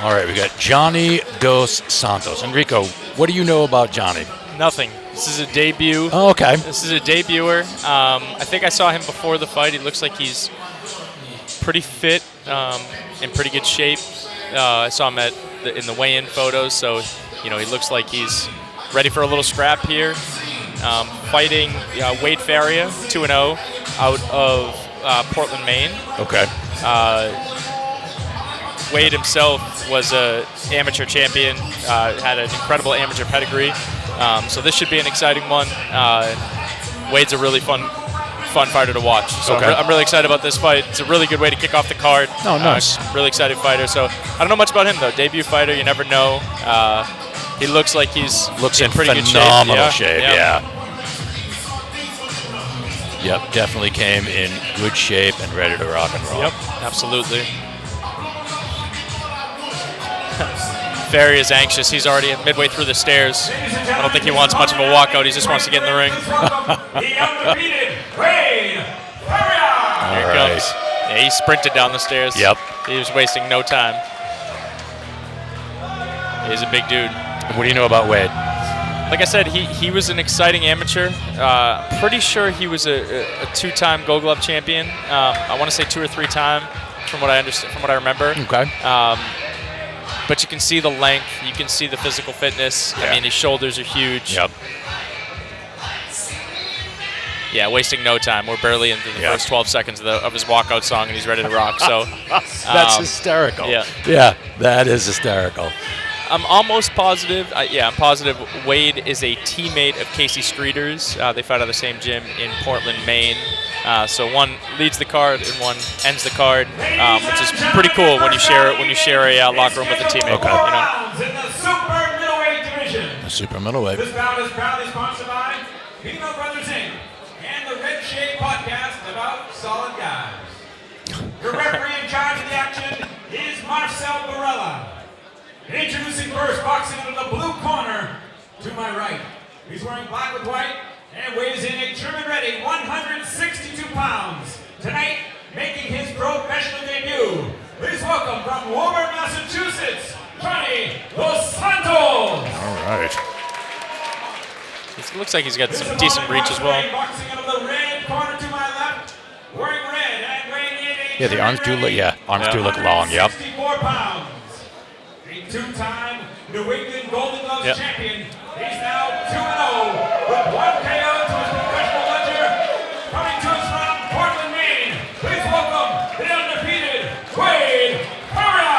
All right, we got Jhony dos Santos. Enrico, what do you know about Jhony? Nothing. This is a debut. Oh, okay. This is a debuter. I think I saw him before the fight. He looks like he's pretty fit, in pretty good shape. I saw him in the weigh-in photos, so he looks like he's ready for a little scrap here. Fighting Wade Faria, 2-0, out of Portland, Maine. Okay. Wade himself was an amateur champion, had an incredible amateur pedigree, so this should be an exciting one. Wade's a really fun fighter to watch, so okay. I'm really excited about this fight. It's a really good way to kick off the card. Oh, nice. Really excited fighter. So I don't know much about him though. Debut fighter, you never know. He looks like he's in pretty good shape. Phenomenal shape. Yeah. Yep, definitely came in good shape and ready to rock and roll. Yep, absolutely. Faria is anxious. He's already midway through the stairs. I don't think he wants much of a walkout. He just wants to get in the ring. The undefeated Wade Faria. Here he comes. Yeah, he sprinted down the stairs. Yep. He was wasting no time. He's a big dude. What do you know about Wade? Like I said, he was an exciting amateur. Pretty sure he was a two-time Gold Glove champion. I want to say 2 or 3 times, from what I understand, from what I remember. Okay. But you can see the length, you can see the physical fitness. Yeah. I mean, his shoulders are huge. Yep. Yeah, wasting no time. We're barely into the first 12 seconds of his walkout song, and he's ready to rock. So that's hysterical. Yeah, that is hysterical. I'm almost positive. I'm positive Wade is a teammate of Casey Streeter's. They fight out of the same gym in Portland, Maine. So one leads the card and one ends the card, which is pretty cool when you share a locker room with a teammate. Okay. In the super middleweight division. The super middleweight. This bout is proudly sponsored by Pino Brothers Inc. and the Red Shade Podcast about solid guys. Your referee in charge of the action is Marcel Barella. Introducing first, boxing into the blue corner to my right. He's wearing black with white and weighs in a trim and ready 162 pounds. Tonight, making his professional debut. Please welcome from Woburn, Massachusetts, Jhony dos Santos. All right. It looks like he's got some decent reach as well. Boxing out of the red corner to my left, wearing red and weighing in a Yeah, the arms do look. Yeah, arms do look long. Yep. 164 pounds. A two-time New England Golden Gloves champion. He's now 2-0 with 1 KO to his professional ledger. Coming to us from Portland, Maine. Please welcome the undefeated Wade Faria.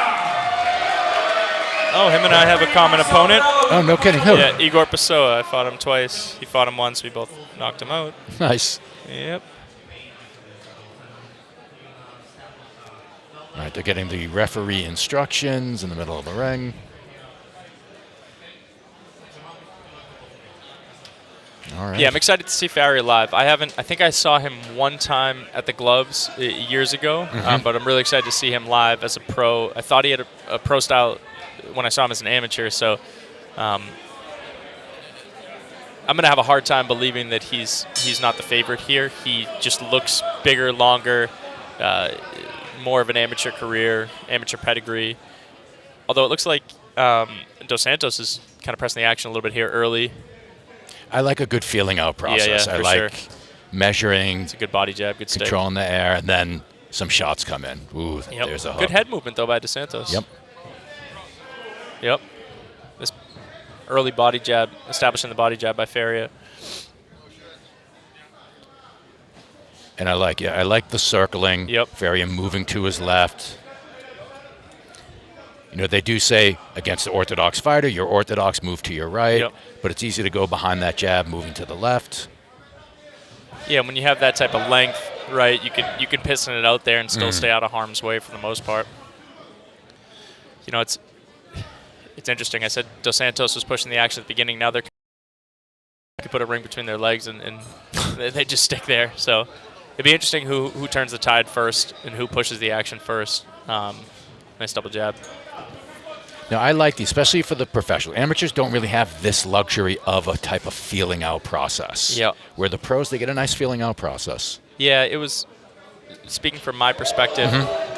Oh, him and I have a common opponent. Oh, no kidding. Who? Yeah, Igor Pessoa. I fought him twice. He fought him once. We both knocked him out. Nice. Yep. All right, they're getting the referee instructions in the middle of the ring. All right. Yeah, I'm excited to see Faria live. I think I saw him one time at the Gloves years ago, but I'm really excited to see him live as a pro. I thought he had a pro style when I saw him as an amateur, so I'm going to have a hard time believing that he's not the favorite here. He just looks bigger, longer, more of an amateur career, amateur pedigree. Although it looks like Dos Santos is kind of pressing the action a little bit here early. I like a good feeling out process. Yeah, I for like sure. Measuring, It's a good body jab, good stick. controlling the air, and then some shots come in. Ooh, Yep. there's a hook. Good head movement, though, by Dos Santos. Yep. This early body jab, establishing the body jab by Faria. And I like the circling. Yep. Faria moving to his left. You know, they do say against the orthodox fighter, your orthodox move to your right, Yep. but it's easy to go behind that jab, moving to the left. Yeah, when you have that type of length, right, you can piston it out there and still stay out of harm's way for the most part. You know, it's interesting. I said Dos Santos was pushing the action at the beginning. Now they're could put a ring between their legs and they just stick there. So it'd be interesting who turns the tide first and who pushes the action first. Nice double jab. Now, I like these, especially for the professional. Amateurs don't really have this luxury of a type of feeling out process. Yeah. Where the pros, they get a nice feeling out process. Yeah, it was, speaking from my perspective,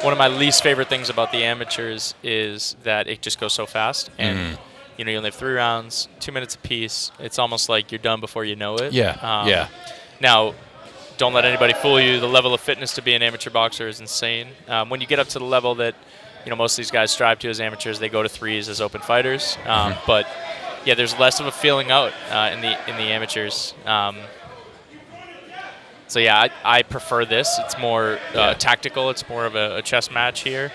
one of my least favorite things about the amateurs is that it just goes so fast. And, you only have 3 rounds, 2 minutes apiece. It's almost like you're done before you know it. Yeah. Now, don't let anybody fool you. The level of fitness to be an amateur boxer is insane. When you get up to the level that most of these guys strive to as amateurs, they go to 3s as open fighters. But yeah, there's less of a feeling out in the amateurs. So yeah, I prefer this. It's more tactical. It's more of a chess match here.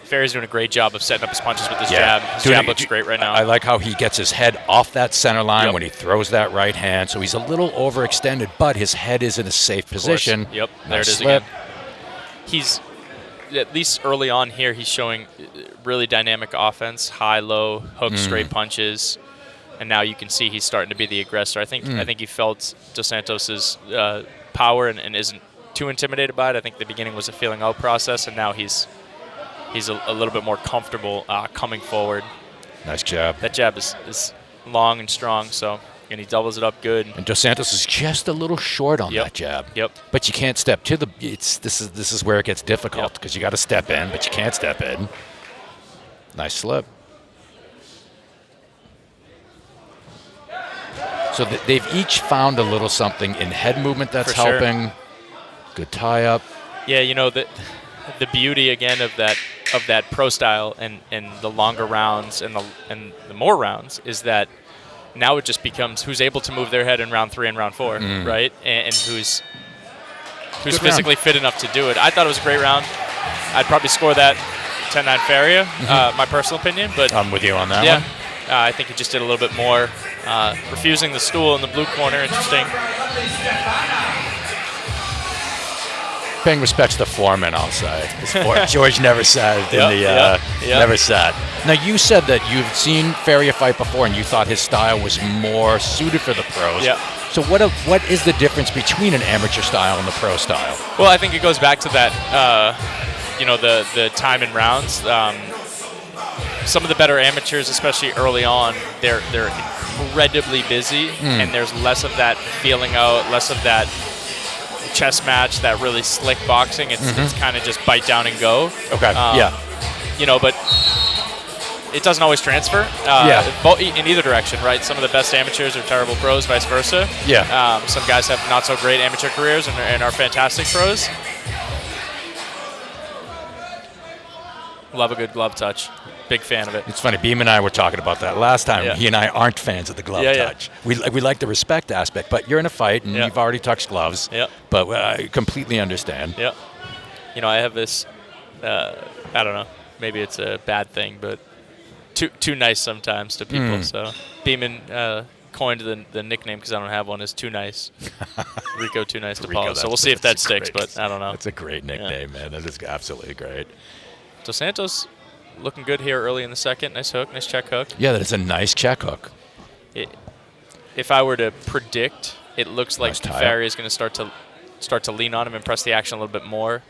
Faria's doing a great job of setting up his punches with his jab. His jab looks great right now. I like how he gets his head off that center line when he throws that right hand. So he's a little overextended, but his head is in a safe position. Yep, there Nice it is slip. again. He's, at least early on here, he's showing really dynamic offense, high, low, hook, straight punches. And now you can see he's starting to be the aggressor. I think he felt Dos Santos's power and isn't too intimidated by it. I think the beginning was a feeling out process, and now he's a little bit more comfortable coming forward. Nice jab. That jab is long and strong, and he doubles it up good. And Dos Santos is just a little short on that jab. Yep. But you can't step to the. This is where it gets difficult because you got to step in, but you can't step in. Nice slip. So they've each found a little something in head movement that's For sure. helping. Good tie up. Yeah, the beauty again of that pro style and the longer rounds and the more rounds is that now it just becomes who's able to move their head in round 3 and round 4, right? And who's physically fit enough to do it. I thought it was a great round. I'd probably score that 10-9 Faria, my personal opinion. But I'm with you on that one. I think he just did a little bit more. Refusing the stool in the blue corner, interesting. Paying respects to Foreman, I'll say. George never said never said. Now you said that you've seen Faria fight before, and you thought his style was more suited for the pros. Yeah. So what is the difference between an amateur style and the pro style? Well, I think it goes back to that, the time in rounds. Some of the better amateurs, especially early on, they're incredibly busy, and there's less of that feeling out, less of that chess match, that really slick boxing. It's kind of just bite down and go. Okay. But it doesn't always transfer. In either direction, right? Some of the best amateurs are terrible pros, vice versa. Yeah. Some guys have not so great amateur careers and are fantastic pros. Love a good glove touch. Big fan of it. It's funny, Beam and I were talking about that last time. Yeah. He and I aren't fans of the glove touch. We like the respect aspect, but you're in a fight and you've already touched gloves. Yeah. But I completely understand. Yeah. I have this, I don't know, maybe it's a bad thing, but too nice sometimes to people. So Beeman coined the nickname, because I don't have one, is Too Nice. Rico Too Nice to Paul. So we'll see if that sticks, but I don't know. It's a great nickname, man. That is absolutely great. Dos Santos looking good here early in the second. Nice hook, nice check hook. Yeah, that is a nice check hook. If I were to predict, it looks like Nice tie Faria is going to start to lean on him and press the action a little bit more.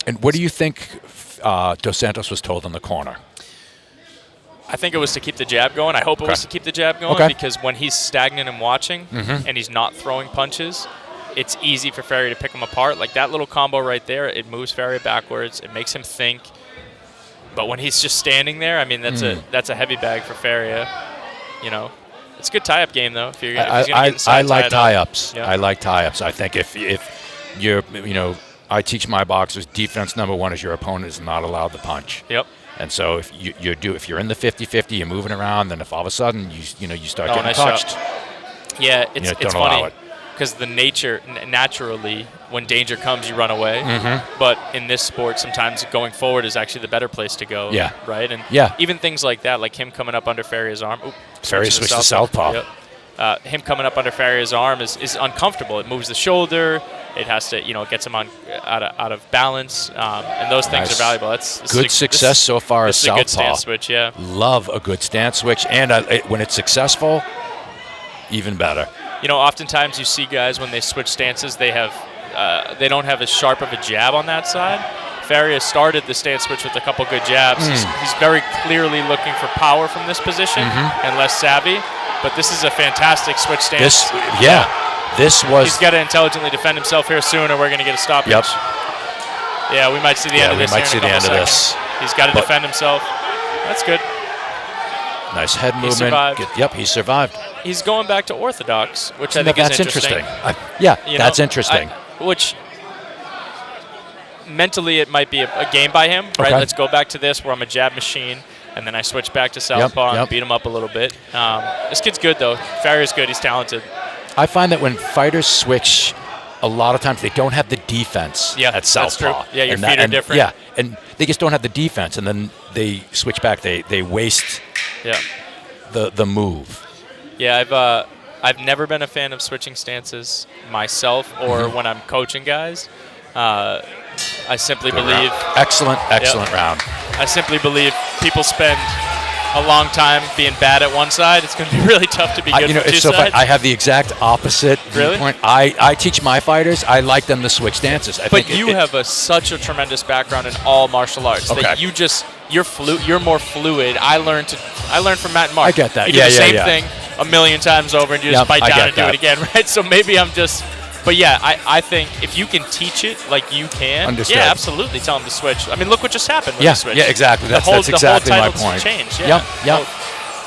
And what do you think Dos Santos was told in the corner? I think it was to keep the jab going. I hope it was to keep the jab going, because when he's stagnant and watching and he's not throwing punches, it's easy for Faria to pick him apart. Like that little combo right there, it moves Faria backwards. It makes him think. But when he's just standing there, I mean, that's a heavy bag for Faria. It's a good tie-up game though. If he's gonna get inside, I like tie-ups. Yeah. I like tie-ups. I think if you're, I teach my boxers, defense number one is your opponent is not allowed to punch. Yep. And so if you're in the 50-50, you're moving around, then if all of a sudden you start getting nice touched, shot. Yeah, it's don't allow funny it. because naturally, when danger comes, you run away. But in this sport, sometimes going forward is actually the better place to go. Yeah. Right. And Yeah. even things like that, like him coming up under Faria's arm. Faria switched to southpaw. Yep. Him coming up under Faria's arm is uncomfortable. It moves the shoulder. It has to, it gets him out of balance, and those things Nice. are valuable. That's Good success so far as This is a good southpaw. stance switch, yeah. Love a good stance switch, and when it's successful, even better. Oftentimes you see guys when they switch stances, they don't have as sharp of a jab on that side. Faria started the stance switch with a couple good jabs. He's very clearly looking for power from this position and less savvy. But this is a fantastic switch stance. This was. He's got to intelligently defend himself here soon, or we're going to get a stoppage. Yep. Yeah, we might see the end of this. We might see the end of this. He's got to defend himself. That's good. Nice head movement. Survived. Yep, he survived. He's going back to orthodox, which I think is interesting. That's interesting. Which mentally it might be a game by him, right? Let's go back to this where I'm a jab machine, and then I switch back to southpaw and beat him up a little bit. This kid's good, though. Faria's good. He's talented. I find that when fighters switch, a lot of times they don't have the defense at southpaw. That's true. Yeah, your feet are different. Yeah, and they just don't have the defense, and then they switch back. They waste the move. Yeah, I've never been a fan of switching stances myself or when I'm coaching guys. I simply believe... Excellent round. I simply believe people spend a long time being bad at one side. It's going to be really tough to be good at two sides. I have the exact opposite viewpoint. I teach my fighters. I like them to switch stances. But you have such a tremendous background in all martial arts that you're more fluid. I learned from Matt and Mark. I get that. You do the same thing a million times over, and you just bite down and do it again, right? So maybe I'm just. But yeah, I think if you can teach it like you can, absolutely tell them to switch. I mean, look what just happened when you switched. Yeah, exactly. That's exactly my point. Changed. Yep.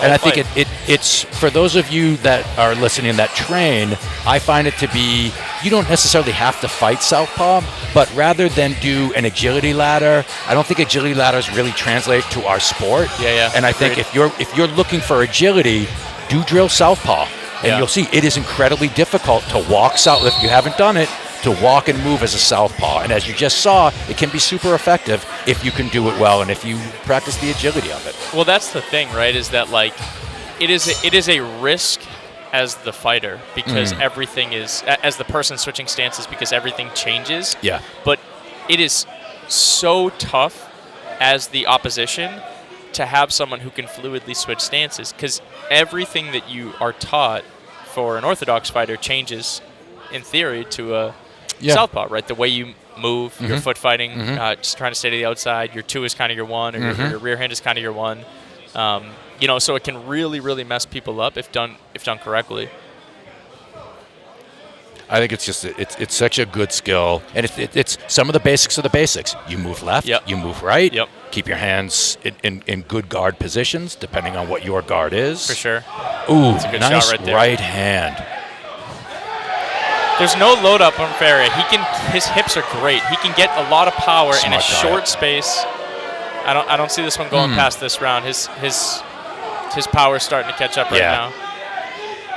And I think it's for those of you that are listening that train, I find it to be, you don't necessarily have to fight southpaw, but rather than do an agility ladder, I don't think agility ladders really translate to our sport. And I think if you're looking for agility, do drill southpaw. And you'll see it is incredibly difficult to walk south, if you haven't done it, to walk and move as a southpaw. And as you just saw, it can be super effective if you can do it well and if you practice the agility of it. Well, that's the thing, right, is that, like, it is a risk as the fighter because everything is, as the person switching stances, because everything changes. Yeah. But it is so tough as the opposition to have someone who can fluidly switch stances, because everything that you are taught for an orthodox fighter changes in theory to a southpaw, right? The way you move, your foot fighting, just trying to stay to the outside, your two is kind of your one, or your rear hand is kind of your one. So it can really, really mess people up if done correctly. I think it's just it's such a good skill, and it's some of the basics of the basics. You move left, you move right. Keep your hands in good guard positions, depending on what your guard is. For sure. Ooh, that's a good nice shot right there. Right hand. There's no load up on Faria. His hips are great. He can get a lot of power in a short space. I don't see this one going past this round. His power is starting to catch up right now.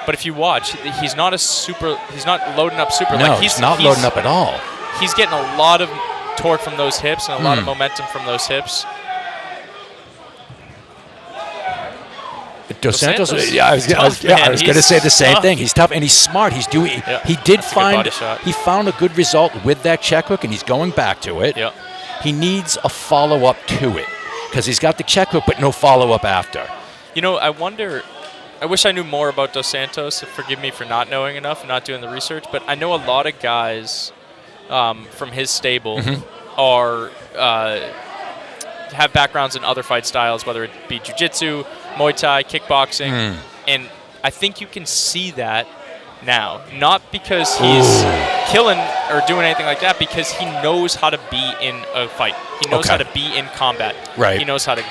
But if you watch, he's not loading up super. No, like he's not loading up at all. He's getting a lot of torque from those hips and a lot of momentum from those hips. Dos Santos, I was going to say the same thing. He's tough and he's smart. He's doing. He found a good result with that check hook, and he's going back to it. He needs a follow up to it because he's got the check hook, but no follow up after. I wonder. I wish I knew more about Dos Santos. Forgive me for not knowing enough and not doing the research, but I know a lot of guys from his stable have backgrounds in other fight styles, whether it be jiu-jitsu, Muay Thai, kickboxing, and I think you can see that now. Not because he's killing or doing anything like that, because he knows how to be in a fight. He knows how to be in combat. Right. He knows how to,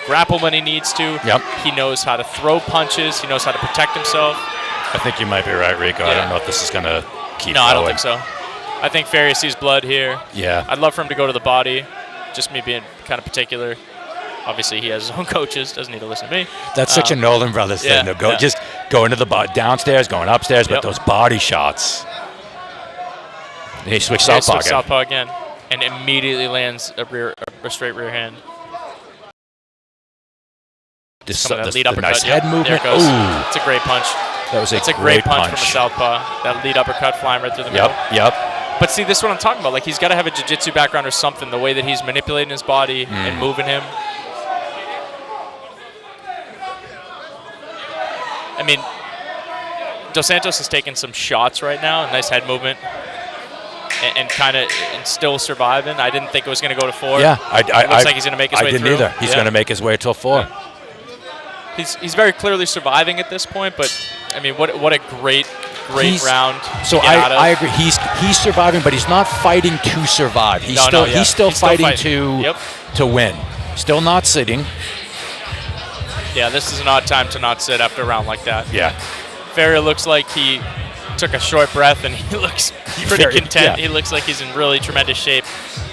grapple when he needs to. He knows how to throw punches. He knows how to protect himself. I think you might be right, Rico. I don't know if this is going to keep going. No, I don't think so. I think Faria sees blood here. Yeah. I'd love for him to go to the body. Just me being kind of particular. Obviously, he has his own coaches. Doesn't need to listen to me. That's such a Nolan Brothers thing. Just go into the downstairs, going upstairs, but those body shots. And he switched southpaw again, and immediately lands a straight rear hand. The uppercut. nice head movement. There it goes. Ooh. It's a great punch. It's a great punch from a southpaw. That lead uppercut flying right through the middle. But see, this is what I'm talking about. Like, he's got to have a jiu-jitsu background or something, the way that he's manipulating his body and moving him. I mean, Dos Santos is taking some shots right now. Nice head movement. And still surviving. I didn't think it was going to go to 4. Yeah. It looks like he's going to make his way through. I didn't either. He's going to make his way till 4. Yeah. He's very clearly surviving at this point, but I mean, what a great great round. So I agree. He's surviving, but he's not fighting to survive. He's still fighting to win. Still not sitting. Yeah, this is an odd time to not sit after a round like that. Yeah. Faria looks like he took a short breath, and he looks pretty content. Yeah. He looks like he's in really tremendous shape.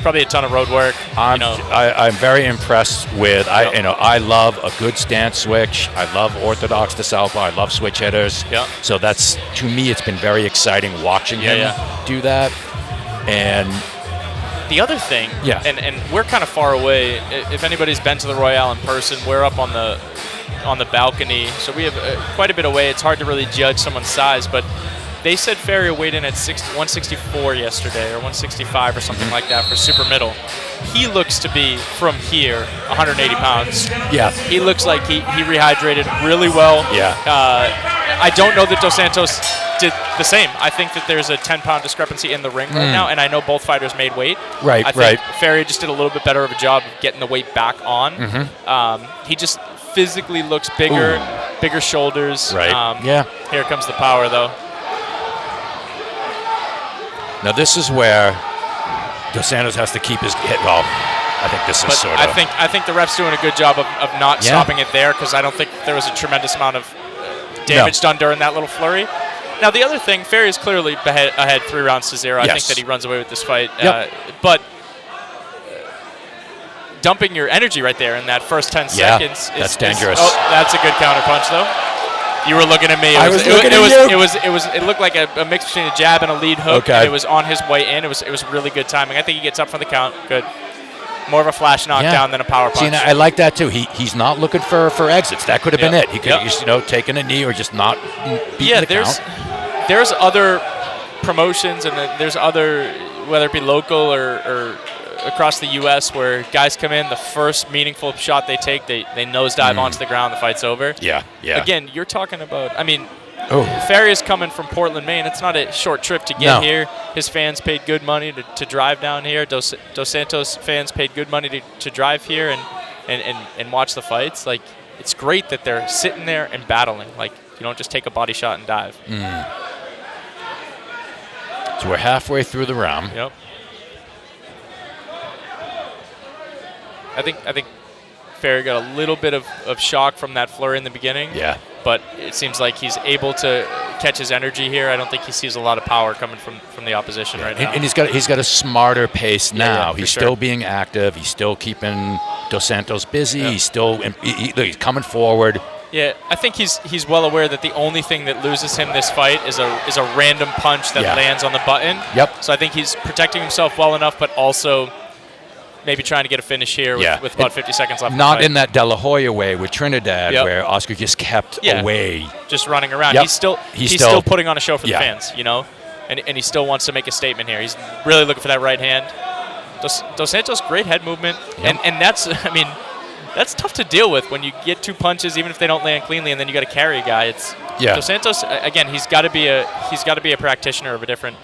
Probably a ton of road work. I'm very impressed with. I love a good stance switch. I love orthodox to southpaw. I love switch hitters. Yeah. So that's, to me, it's been very exciting watching him do that. And the other thing, and we're kind of far away. If anybody's been to the Royale in person, we're up on the balcony, so we have quite a bit away. It's hard to really judge someone's size, but they said Faria weighed in at 164 yesterday, or 165 or something like that for super middle. He looks to be, from here, 180 pounds. Yeah. He looks like he rehydrated really well. Yeah. I don't know that Dos Santos did the same. I think that there's a 10-pound discrepancy in the ring right now, and I know both fighters made weight. Right, I think Faria just did a little bit better of a job of getting the weight back on. He just physically looks bigger, bigger shoulders. Right. Here comes the power, though. Now this is where Dos Santos has to keep his hit. Well, I think this is sort of. I think the ref's doing a good job of not stopping it there, because I don't think there was a tremendous amount of damage done during that little flurry. Now the other thing, Faria is clearly ahead 3 rounds to 0. I think that he runs away with this fight. But dumping your energy right there in that first 10 seconds that's dangerous. That's a good counter punch, though. You were looking at me. It looked like a mix between a jab and a lead hook, and it was on his way in. It was really good timing. I think he gets up for the count. Good. More of a flash knockdown than a power punch. See, I like that too. He's not looking for exits. That could have been it. He could have just taken a knee or just not beaten the count. There's other promotions, and there's other, whether it be local or across the U.S., where guys come in, the first meaningful shot they take, they nosedive onto the ground, the fight's over. Yeah. Again, you're talking about, Faria's coming from Portland, Maine. It's not a short trip to get here. His fans paid good money to drive down here. Dos Santos fans paid good money to drive here and watch the fights. Like, it's great that they're sitting there and battling. Like, you don't just take a body shot and dive. So we're halfway through the round. Yep. I think Faria got a little bit of shock from that flurry in the beginning. Yeah. But it seems like he's able to catch his energy here. I don't think he sees a lot of power coming from the opposition right now. And he's got a smarter pace now. He's sure. still being active. He's still keeping Dos Santos busy. He's still he's coming forward. Yeah, I think he's well aware that the only thing that loses him this fight is a random punch that lands on the button. Yep. So I think he's protecting himself well enough, but also maybe trying to get a finish here with about 50 seconds left. Not in that De La Hoya way with Trinidad, where Oscar just kept away, just running around. Yep. He's still putting on a show for the fans, and he still wants to make a statement here. He's really looking for that right hand. Dos Santos, great head movement, and that's tough to deal with when you get 2 punches, even if they don't land cleanly, and then you got to carry a guy. Dos Santos, again, he's got to be a practitioner of a different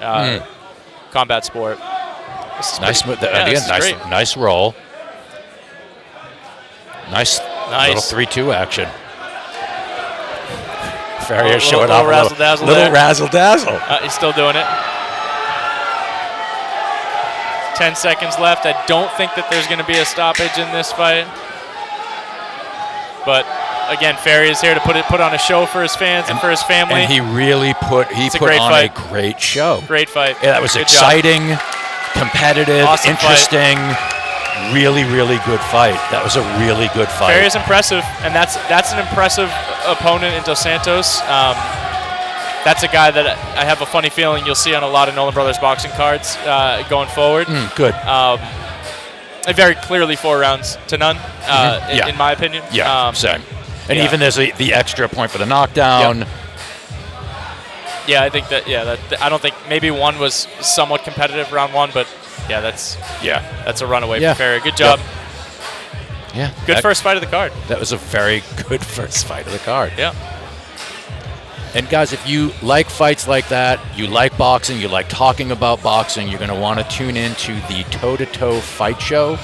combat sport. Nice roll. Nice. Little 3-2 action. Faria showing off a little razzle-dazzle. He's still doing it. 10 seconds left. I don't think that there's going to be a stoppage in this fight. But again, Faria's here to put on a show for his fans and for his family. And he really put on a great show. Great fight. Yeah, that was exciting. Competitive, awesome interesting, really, really good fight. That was a really good fight. Faria's impressive, and that's an impressive opponent in Dos Santos. That's a guy that I have a funny feeling you'll see on a lot of Nolan Brothers boxing cards going forward. Good. Very clearly 4 rounds to none, in my opinion. Yeah, same. And even there's the extra point for the knockdown. Yep. Yeah, I think that. I don't think maybe one was somewhat competitive round 1, but that's a runaway for Faria. Good job. Yeah. Good first fight of the card. That was a very good first fight of the card. Yeah. And guys, if you like fights like that, you like boxing, you like talking about boxing, you're going to want to tune into the Toe to Toe Fight Show,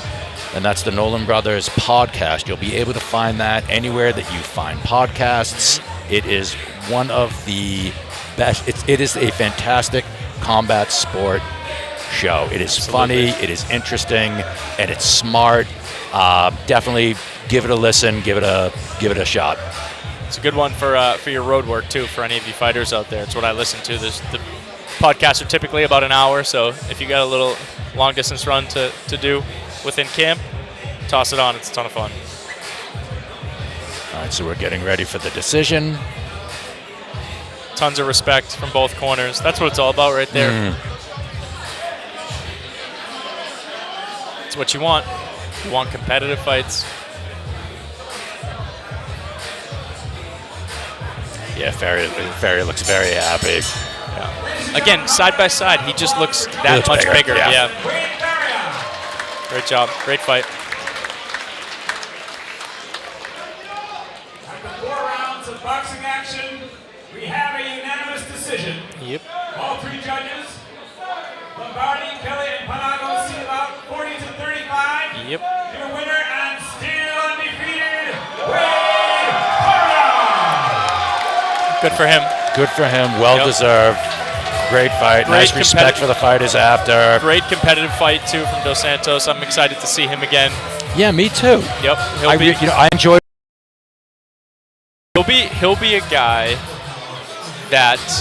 and that's the Nolan Brothers podcast. You'll be able to find that anywhere that you find podcasts. It is one of the best. It is a fantastic combat sport show. It is funny, it is interesting, and it's smart. Definitely give it a listen. Give it a shot. It's a good one for your road work too. For any of you fighters out there, it's what I listen to. The podcasts are typically about an hour, so if you got a little long distance run to do within camp, toss it on. It's a ton of fun. All right, so we're getting ready for the decision. Tons of respect from both corners. That's what it's all about right there. It's what you want. You want competitive fights. Yeah, Faria looks very happy. Yeah. Again, side by side, he just looks that much bigger. Yeah. Great job. Great fight. After 4 rounds of boxing action, we have a unanimous decision. Yep. All 3 judges, Lombardi, Kelly, and Panago, see about 40 to 35. Yep. Your winner and still undefeated, Faria. Good for him. Good for him. Well deserved. Great fight. Nice respect for the fighters after. Great competitive fight too from Dos Santos. I'm excited to see him again. Yeah, me too. Yep. I enjoyed. He'll be a guy that